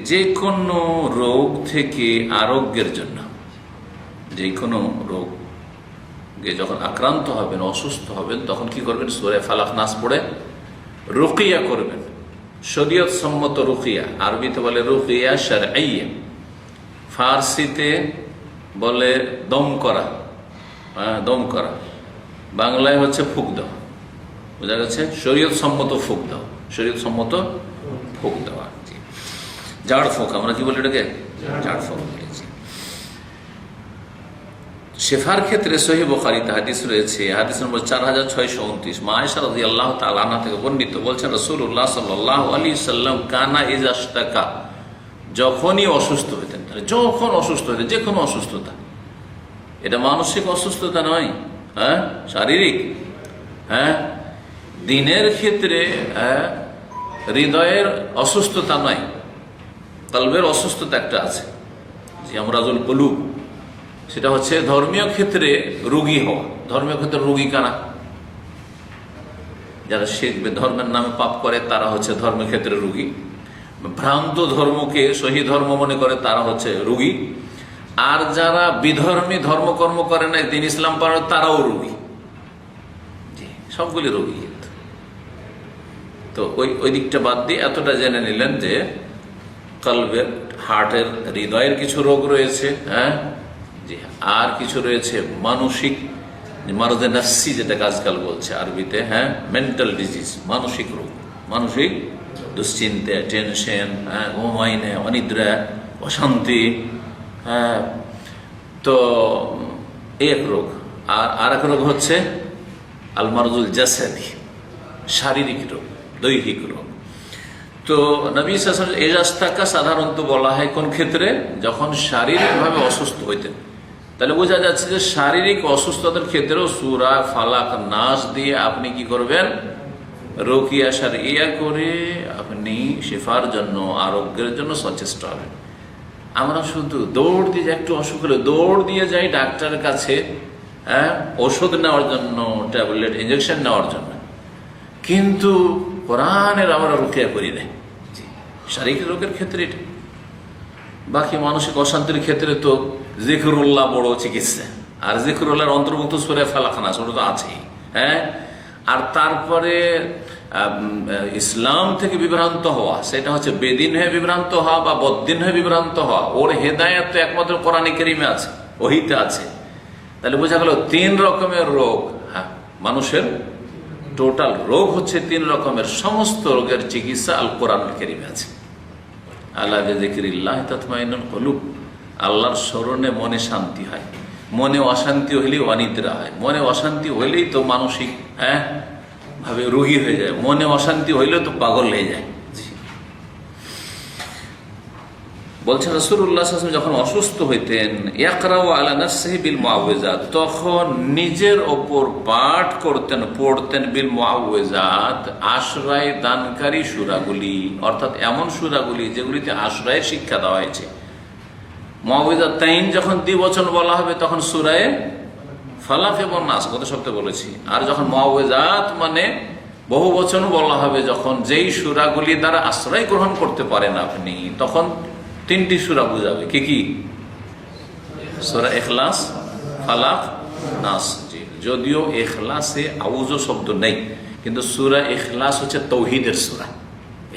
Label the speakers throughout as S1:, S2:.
S1: যে কোনো রোগ থেকে আরোগ্যের জন্য, যে কোনো রোগে যখন আক্রান্ত হবেন, অসুস্থ হবেন, তখন কি করবেন? সূরা ফালাক নাস পড়ে রুকিয়া করবেন। শরীয়ত সম্মত রুকিয়া, আরবিতে বলে রুকিয়া শারঈয়া, ফার্সিতে বলে দম করা, দম করা, বাংলায় হচ্ছে ফুক দেওয়া। বোঝা গেছে? শরীয়ত সম্মত ফুক দেওয়া, শরীয়ত সম্মত ফুক দেওয়া, ঝাড় ফুঁক, আমরা কি বলি এটাকে? ঝাড় ফুঁক বলেছি। শেফার ক্ষেত্রে সহিহ বুখারীতে হাদিস রয়েছে, হাদিস নম্বর 4629, মা আয়েশা রাদিয়াল্লাহু তাআলা আনহা থেকে বর্ণিত, বলছেন রাসূলুল্লাহ সাল্লাল্লাহু আলাইহি ওয়াসাল্লাম কানা ইযা ইশতাকা, যখনই অসুস্থ হতেন, যখন অসুস্থ হতেন, যে কোনো অসুস্থতা, এটা মানসিক অসুস্থতা নয়, হ্যাঁ, শারীরিক, হ্যাঁ, দিনের ক্ষেত্রে, হৃদয়ের অসুস্থতা নয়, কলবের অসুস্থতা একটা আছে, যে আমরাজুল কুলুব, সেটা হচ্ছে ধর্মীয় ক্ষেত্রে রোগী হওয়া। ধর্মীয় ক্ষেত্রে রোগী কারা? যারা শিখবে, ধর্মের নামে পাপ করে, তারা হচ্ছে ধর্মের ক্ষেত্রে রোগী। ভ্রান্ত ধর্মকে সহি ধর্ম মনে করে, তারা হচ্ছে রোগী। আর যারা বিধর্মী ধর্মকর্ম করে না, দিন ইসলাম পারে, তারাও রোগী। সবগুলি রোগী। তো ওই দিকটা বাদ দিয়ে এতটা জেনে নিলেন যে কলবের, হার্টের, হৃদয়ের কিছু রোগ রয়েছে, হ্যাঁ, জি, আর কিছু রয়েছে মানসিক, মারদে নাফসি যেটাকে আজকাল বলছে আরবিতে, হ্যাঁ, মেন্টাল ডিজিজ, মানসিক রোগ, মানসিক দুশ্চিন্তা, টেনশন, হ্যাঁ, ঘুমাইনে, অনিদ্রা, অশান্তি, হ্যাঁ, তো এক রোগ। আর এক রোগ হচ্ছে আল মারদুল জাসাদি, শারীরিক রোগ, দৈহিক রোগ। তো নবী সাল্লাল্লাহু আলাইহি ওয়াসাল্লাম এজাস্তাকা সাধারণত বলা হয় কোন ক্ষেত্রে? যখন শারীরিকভাবে অসুস্থ হইতেন। তাহলে বোঝা যাচ্ছে যে শারীরিক অসুস্থতার ক্ষেত্রেও সূরা ফালাক নাস দিয়ে আপনি কি করবেন? রুকিয়া শারঈয়া করে আপনি শিফার জন্য, আরোগ্যের জন্য সচেষ্ট হবেন। আমরা শুধু দৌড় দিয়ে, একটু অসুখ হলে দৌড় দিয়ে যাই ডাক্তারের কাছে, হ্যাঁ, ওষুধ নেওয়ার জন্য, ট্যাবলেট, ইঞ্জেকশন নেওয়ার জন্য, কিন্তু কোরআনের আমরা রুকিয়া করি না। শারীরিক রোগের ক্ষেত্রে এটা। বাকি মানসিক অশান্তির ক্ষেত্রে তো জিকরুল্লাহ বড় চিকিৎসা, আর জিকরুল্লাহর অন্তর্ভুক্ত সূরা ফালাক নাস, ওটা তো আছেই, হ্যাঁ। আর তারপরে ইসলাম থেকে বিভ্রান্ত হওয়া, সেটা হচ্ছে বেদিন হয়ে বিভ্রান্ত হওয়া বা বদ্দিন হয়ে বিভ্রান্ত হওয়া, ওর হেদায়েত তো একমাত্র কোরআনে কারীমে আছে, ওহীতে আছে। তাহলে বোঝা গেল 3 রকমের রোগ, হ্যাঁ, মানুষের টোটাল রোগ হচ্ছে 3 রকমের, সমস্ত রোগের চিকিৎসা আল কোরআনুল কারীমে আছে। আলা বিযিকরিল্লাহি তাতমাইন্নুল কুলুব, আল্লাহর স্মরণে মনে শান্তি হয়। মনে অশান্তি হইলেই অনিদ্রা হয়, মনে অশান্তি হইলেই তো মানসিক, হ্যাঁ, ভাবে রোগী হয়ে যায়, মনে অশান্তি হইলেও তো পাগল হয়ে যায়। বলছেন রাসূলুল্লাহ সাল্লাল্লাহু আলাইহি ওয়াসাল্লাম যখন অসুস্থ হইতেন, ইয়াকরাউ আলা নাফসিহি বিল মুআউযিজাত, তখন নিজের ওপর পাঠ করতেন, পড়তেন বিল মুআউযিজাত, আশ্রয় দানকারী সূরাগুলি, অর্থাৎ এমন সূরাগুলি যেগুলিতে আশ্রয়ের শিক্ষা দেওয়া হয়েছে। মুআউযিজাতাইন যখন দ্বিবচন বলা হবে, তখন সূরায়ে ফালাক এবং নাস, গত সপ্তাহে বলেছি। আর যখন মুআউযিজাত মানে বহু বচন বলা হবে, যখন যেই সূরাগুলি দ্বারা আশ্রয় গ্রহণ করতে পারেন আপনি, তখন 3টি সূরা বুঝাবে। কি কি? সূরা ইখলাস, ফালাক, নাস। যদিও ইখলাসে আউযু শব্দ নেই, কিন্তু সূরা ইখলাস হচ্ছে তৌহিদের সূরা,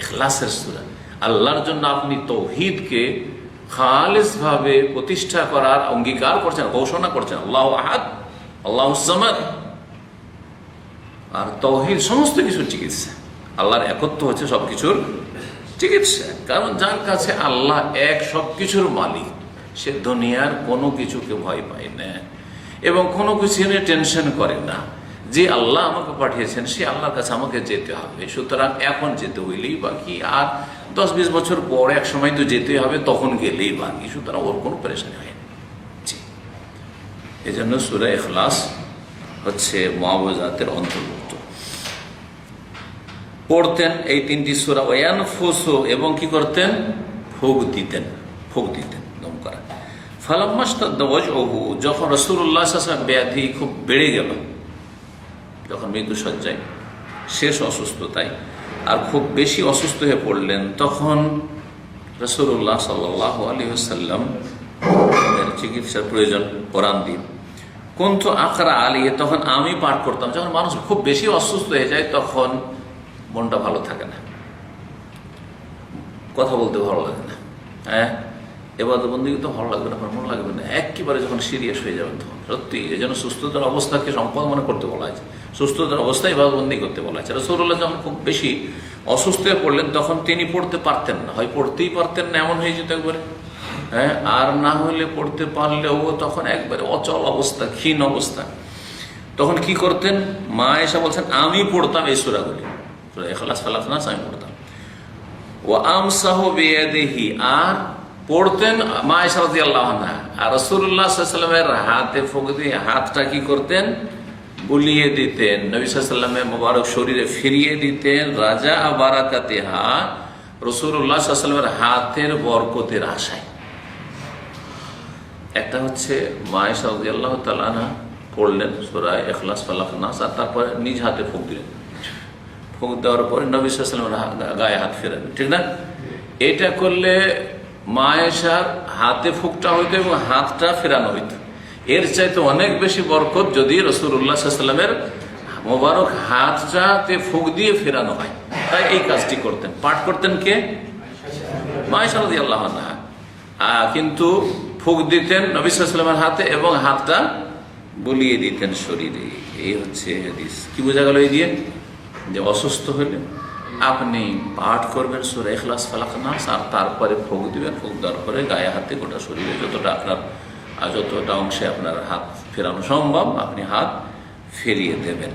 S1: ইখলাসের সূরা। আল্লাহর জন্য আপনি তৌহিদকে খালিস ভাবে প্রতিষ্ঠা করার অঙ্গীকার করছেন, ঘোষণা করছেন, আল্লাহু আহাদ, আল্লাহুস সামাদ। আর তৌহিদ সমস্ত কিছুর চিকিৎসা, আল্লাহর একত্ব হচ্ছে সবকিছুর চিকিৎসা। কারণ যার কাছে আল্লাহ এক, সবকিছুর মালিক, সে দুনিয়ার কোনো কিছুকে ভয় পায় না এবং কোনো কিছু নিয়ে টেনশন করে না। যে আল্লাহ আমাকে পাঠিয়েছেন, সে আল্লাহর কাছে আমাকে যেতে হবে। সুতরাং এখন যেতে হইলেই বাকি, আর 10-20 বছর পর এক সময় তো যেতে হবে, তখন গেলেই বাকি। সুতরাং ওর কোনো পরেশানি হয় না। এই জন্য সূরা ইখলাস হচ্ছে মুআউযিজাতের অন্তর্ভুক্ত। পড়তেন এই 3টি সূরা, ওয়ায়ানফুসু, এবং কি করতেন? ফুঁক দিতেন, ফুঁক দিতেন, দম করা। ফালাম্মাশতাদ্দা ওয়াজউহু, যখন রাসূলুল্লাহ সাল্লাল্লাহু আলাইহি ওয়াসাল্লাম ব্যাধি খুব বেড়ে গেল, যখন মৃত্যুশয্যায়, শেষ অসুস্থতায়, আর খুব বেশি অসুস্থ হয়ে পড়লেন, তখন রাসূলুল্লাহ সাল্লাল্লাহু আলাইহি ওয়াসাল্লাম চিকিৎসার প্রয়োজন কোরআন দিয়ে। কুনতু আকরা আলাইহি, তখন আমি পাঠ করতাম। যখন মানুষ খুব বেশি অসুস্থ হয়ে যায় তখন মনটা ভালো থাকে না, কথা বলতে ভালো লাগে না, হ্যাঁ এবাদত বন্দেগী তো ভালো লাগবে না, মন লাগবে না। একেবারে যখন সিরিয়াস হয়ে যাবেন তখন সত্যি এই জন্য সুস্থতার অবস্থাকে সম্পদ মনে করতে বলা হয়েছে, সুস্থতার অবস্থায় ইবাদত বন্দেগী করতে বলা হয়েছে। রাসূলুল্লাহ যখন খুব বেশি অসুস্থ হয়ে পড়লেন তখন তিনি পড়তে পারতেন না, হয় পড়তেই পারতেন না, এমন হয়ে যেত একবারে, হ্যাঁ, আর না হলে পড়তে পারলেও তখন একবারে অচল অবস্থা, ক্ষীণ অবস্থা। তখন কি করতেন? মা এসে বলছেন আমি পড়তাম এই সূরাগুলি, সূরা ইখলাস, ফালাক, নাস আমি পড়তাম। ও আমসাহু বিয়াদিহি, আর পড়তেন মা আয়েশা রাদিয়াল্লাহু আনহা, আর রাসূলুল্লাহ সাল্লাল্লাহু আলাইহি ওয়াসাল্লামের হাতে ফুঁক দিয়ে হাতটা কি করতেন? বুলিয়ে দিতেন, নবী সাল্লাল্লাহু আলাইহি ওয়াসাল্লামের মোবারক শরীরে ফিরিয়ে দিতেন। রাজা বারাকাতিহা, রাসূলুল্লাহ সাল্লাল্লাহু আলাইহি ওয়াসাল্লামের হাতের বরকতের আশায়। একটা হচ্ছে মা আয়েশা রাদিয়াল্লাহু তাআলা আনহা পড়লেন সূরা ইখলাস, ফালাক, নাস, আর তারপরে নিজ হাতে ফুঁক দিলেন। ফুঁক দেওয়ার পরে নবী সাল্লাল্লাহু আলাইহি ওয়াসাল্লামের গায়ে হাত ফেরাবেন, ঠিক না? এটা করলে মা আয়েশার হাতে ফুঁকটা হইতো এবং হাতটা ফেরানো হইতো। এর চাইতে অনেক বেশি বরকত যদি রাসূলুল্লাহ সাল্লাল্লাহু আলাইহি ওয়াসাল্লামের মোবারক হাতটাতে ফুঁক দিয়ে ফেরানো হয়। তাই এই কাজটি করতেন। পাঠ করতেন কে? মা আয়েশা রাদিয়াল্লাহু আনহা। কিন্তু ফুঁক দিতেন নবী সাল্লাল্লাহু আলাইহি ওয়াসাল্লামের হাতে এবং হাতটা বুলিয়ে দিতেন শরীরে। এই হচ্ছে হাদিস। কি বোঝা গেল এই দিয়ে? যে অসুস্থ হলে আপনি পাঠ করবেন সূরা ইখলাস, ফালাক, নাস, আর তারপরে ফুঁক দিবেন। ফুঁক দেওয়ার পরে গায়ে হাতে গোটা শরীরে যতটা অংশে আপনার হাত ফেরানো সম্ভব আপনি হাত ফিরিয়ে দেবেন।